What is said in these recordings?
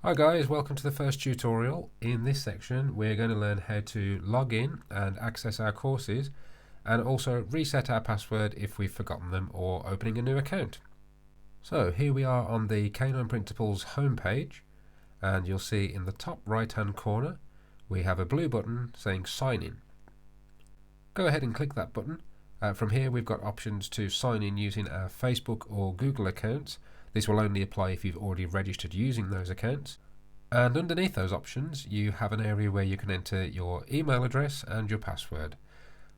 Hi guys, welcome to the first tutorial. In this section we're going to learn how to log in and access our courses and also reset our password if we've forgotten them or opening a new account. So here we are on the K9 Principles homepage, and you'll see in the top right hand corner we have a blue button saying sign in. Go ahead and click that button. From here we've got options to sign in using our Facebook or Google accounts. This will only apply if you've already registered using those accounts. And underneath those options you have an area where you can enter your email address and your password.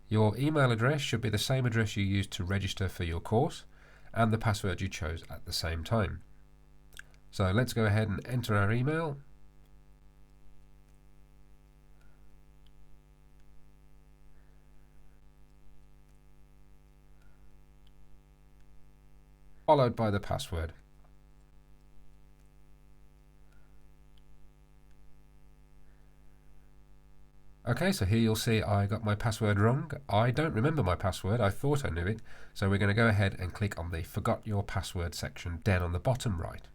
Your email address should be the same address you used to register for your course, and the password you chose at the same time. So let's go ahead and enter our email. Followed by the password. Okay, so here you'll see I got my password wrong. I don't remember my password, I thought I knew it, so we're going to go ahead and click on the Forgot Your Password section down on the bottom right.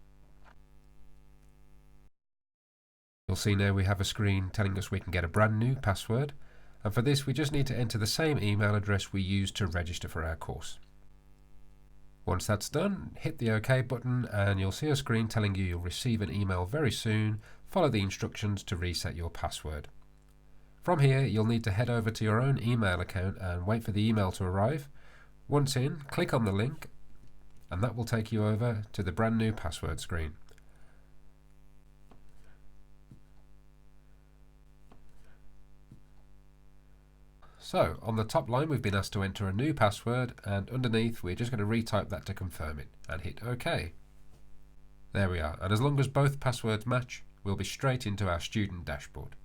You'll see now we have a screen telling us we can get a brand new password, and for this we just need to enter the same email address we used to register for our course. Once that's done, hit the OK button and you'll see a screen telling you you'll receive an email very soon. Follow the instructions to reset your password. From here, you'll need to head over to your own email account and wait for the email to arrive. Once in, click on the link and that will take you over to the brand new password screen. So, on the top line we've been asked to enter a new password, and underneath we're just going to retype that to confirm it and hit OK. There we are, and as long as both passwords match, we'll be straight into our student dashboard.